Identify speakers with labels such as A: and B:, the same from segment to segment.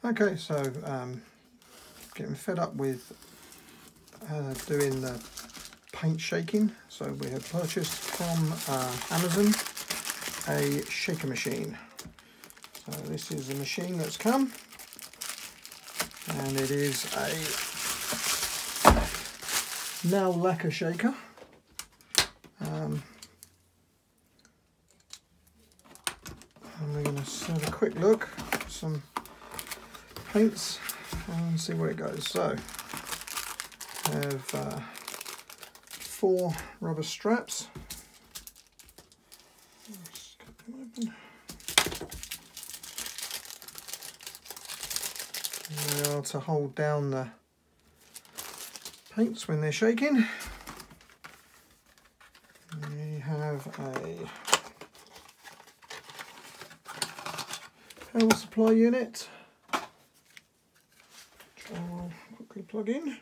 A: Okay, so getting fed up with doing the paint shaking, so we have purchased from Amazon a shaker machine. So this is the machine that's come, and it is a nail lacquer shaker. And we're going to have a quick look at some paints and see where it goes. So I have 4 rubber straps. Just cut them open. They are to hold down the paints when they're shaking. We have a power supply unit, which I will quickly plug in.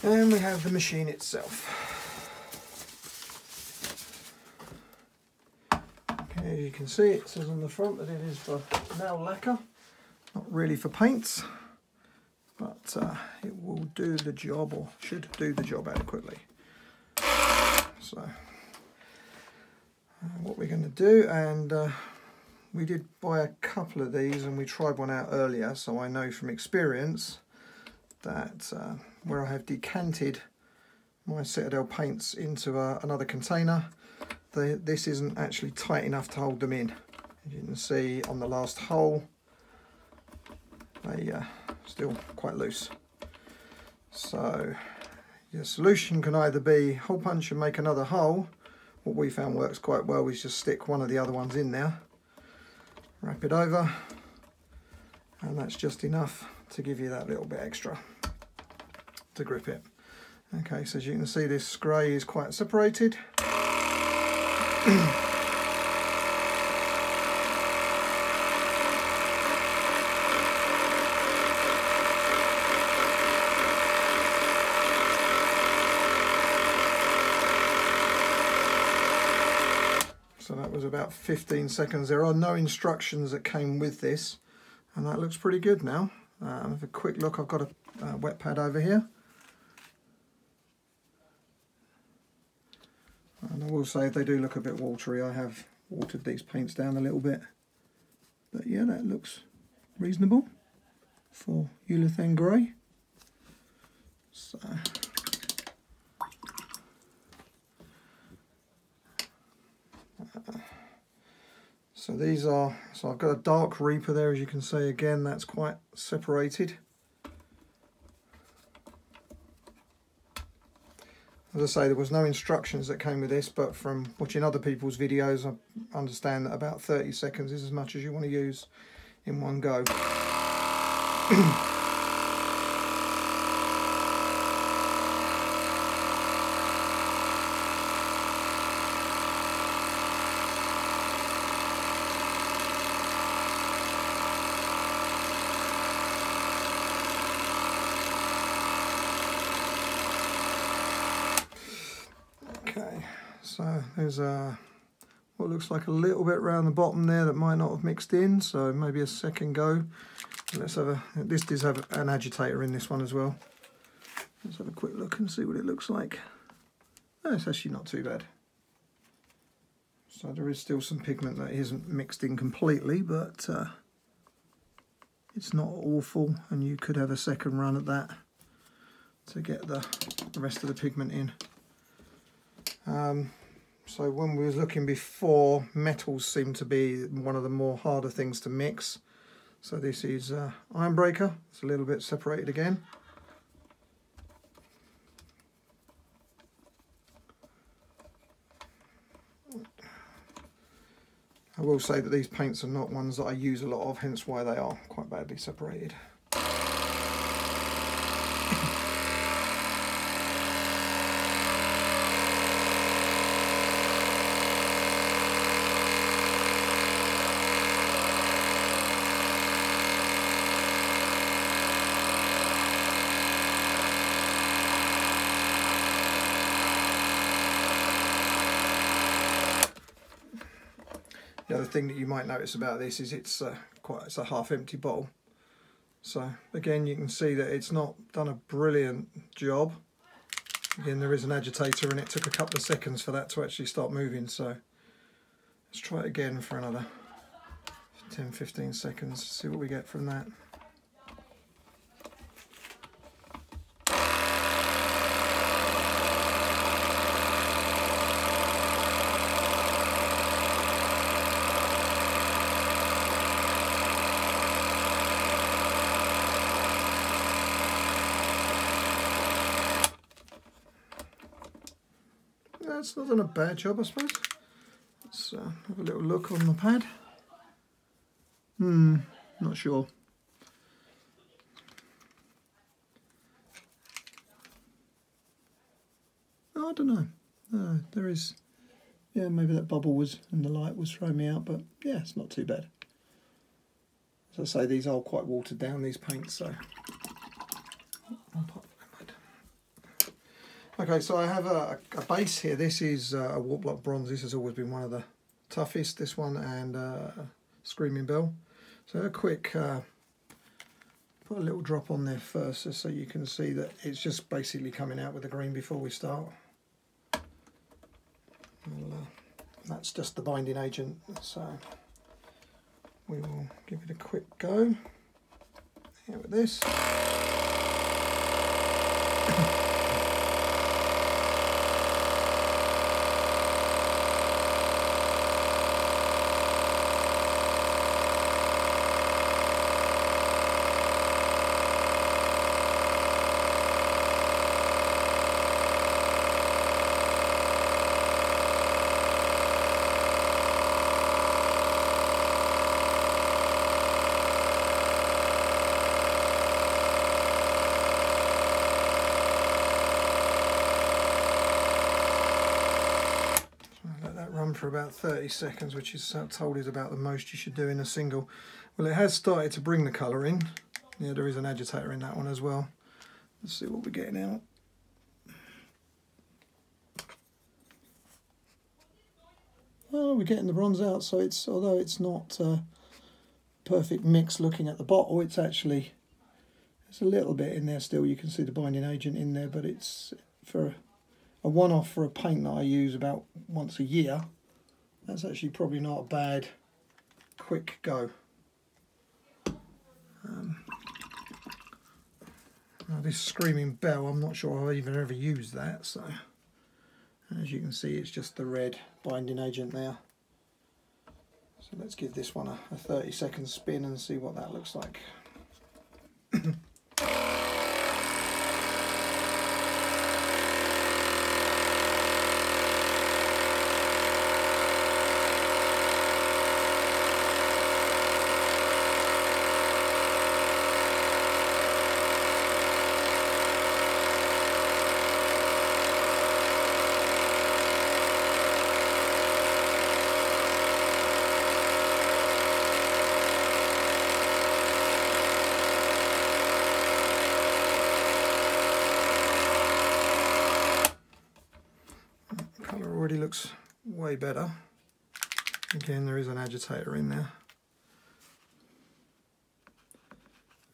A: And we have the machine itself. Okay, as you can see, it says on the front that it is for nail lacquer, not really for paints, but it will do the job, or should do the job adequately. So what we're going to do, and we did buy a couple of these and we tried one out earlier, so I know from experience that where I have decanted my Citadel paints into another container, this isn't actually tight enough to hold them in. As you can see on the last hole, they still quite loose. So your solution can either be hole punch and make another hole. What we found works quite well is just stick one of the other ones in there, wrap it over, and that's just enough to give you that little bit extra to grip it. Okay, so as you can see, this grey is quite separated. So that was about 15 seconds. There are no instructions that came with this, and that looks pretty good now. Have a quick look. I've got a wet pad over here. And I will say they do look a bit watery. I have watered these paints down a little bit. But yeah, that looks reasonable for urethane grey. So these are, so I've got a dark Reaper there, as you can see. Again, that's quite separated. As I say, there was no instructions that came with this, but from watching other people's videos, I understand that about 30 seconds is as much as you want to use in one go. Okay, so there's what looks like a little bit around the bottom there that might not have mixed in, so maybe a second go. Let's have this does have an agitator in this one as well. Let's have a quick look and see what it looks like. Oh, it's actually not too bad. So there is still some pigment that isn't mixed in completely, but it's not awful, and you could have a second run at that to get the rest of the pigment in. So when we was looking before, metals seem to be one of the more harder things to mix. So this is iron breaker. It's a little bit separated again. I will say that these paints are not ones that I use a lot of, hence why they are quite badly separated. thing that you might notice about this is it's a half empty bottle. So again, you can see that it's not done a brilliant job. Again, there is an agitator and it took a couple of seconds for that to actually start moving. So let's try it again for another 10-15 seconds, see what we get from that. It's not done a bad job, I suppose. Let's have a little look on the pad. Not sure. Oh, I don't know. There is, yeah, maybe that bubble was, and the light was throwing me out, but yeah, it's not too bad. As I say, these are quite watered down, these paints, so. Okay, so I have a base here. This is a Wart Block Bronze. This has always been one of the toughest, this one, and Screaming Bell. So a quick, put a little drop on there first, just so you can see that it's just basically coming out with the green before we start. That's just the binding agent, so we will give it a quick go here with this. For about 30 seconds, which is told is about the most you should do in a single. Well, it has started to bring the colour in. Yeah, there is an agitator in that one as well. Let's see what we're getting out. Well, we're getting the bronze out, so it's, although it's not a perfect mix looking at the bottle, it's actually, there's a little bit in there still. You can see the binding agent in there, but it's for a one-off for a paint that I use about once a year. That's actually probably not a bad quick go. This Screaming Bell, I'm not sure I've even ever used that, so as you can see it's just the red binding agent there. So let's give this one a 30-second spin and see what that looks like. Already looks way better. Again, there is an agitator in there.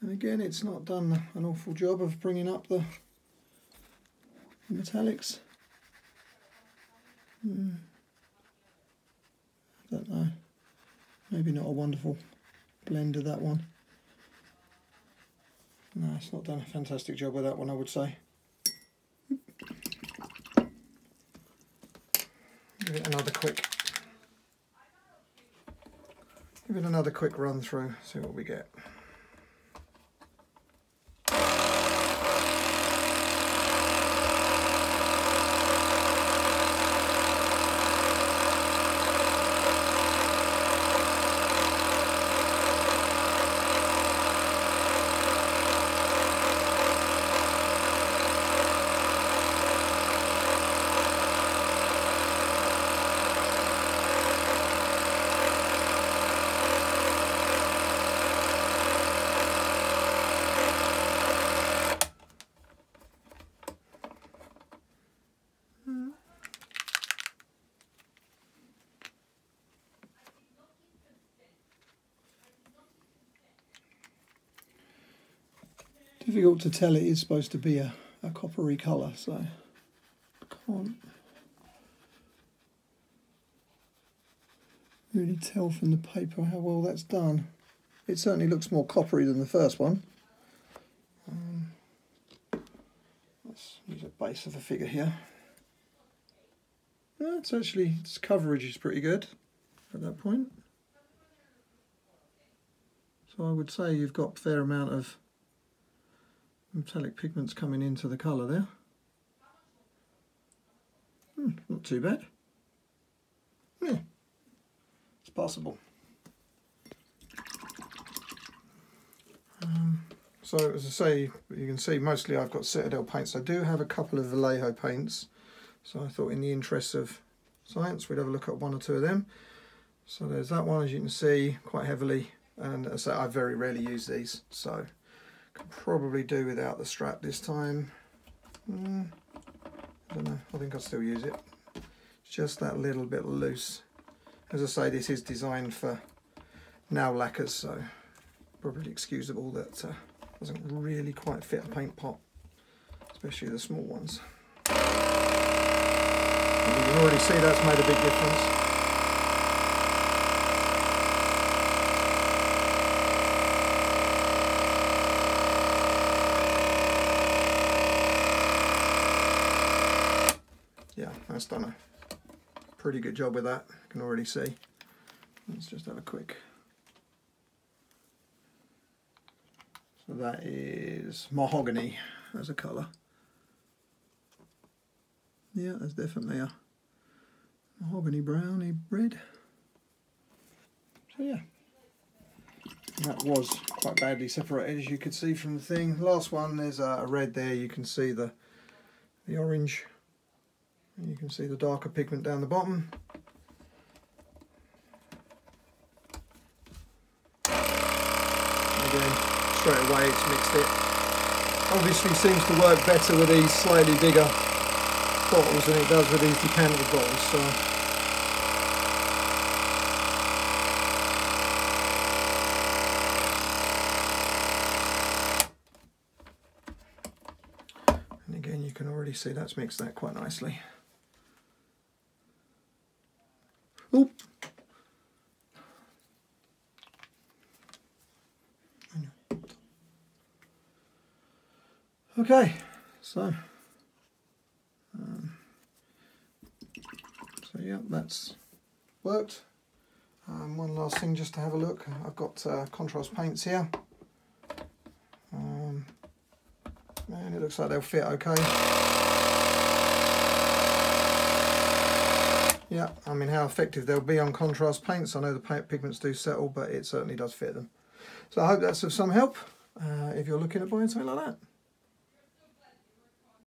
A: And again, it's not done an awful job of bringing up the metallics. I don't know. Maybe not a wonderful blend of that one. No, it's not done a fantastic job with that one, I would say. Give it another quick run through, see what we get. Difficult to tell, it is supposed to be a coppery colour, so I can't really tell from the paper how well that's done. It certainly looks more coppery than the first one. Let's use a base of a figure here. It's actually, its coverage is pretty good at that point. So I would say you've got a fair amount of metallic pigments coming into the colour there. Not too bad. Yeah, it's possible. So as I say, you can see mostly I've got Citadel paints. I do have a couple of Vallejo paints, so I thought in the interests of science we'd have a look at one or two of them. So there's that one, as you can see, quite heavily, and as I say, I very rarely use these, so can probably do without the strap this time. I don't know, I think I'll still use it. It's just that little bit loose. As I say, this is designed for nail lacquers, so probably excusable that doesn't really quite fit a paint pot, especially the small ones. And you can already see that's made a big difference. Yeah, that's done a pretty good job with that, you can already see. Let's just have a quick. So that is mahogany as a colour. Yeah, there's definitely a mahogany browny red. So yeah, that was quite badly separated, as you could see from the thing. Last one, there's a red there. You can see the orange. And you can see the darker pigment down the bottom. And again, straight away it's mixed it. Obviously seems to work better with these slightly bigger bottles than it does with these decanted bottles. So and again, you can already see that's mixed that quite nicely. Oop. Okay, so yeah, that's worked. One last thing just to have a look. I've got contrast paints here, and it looks like they'll fit okay. Yeah, I mean, how effective they'll be on contrast paints, I know the pigments do settle, but it certainly does fit them. So I hope that's of some help if you're looking at buying something like that.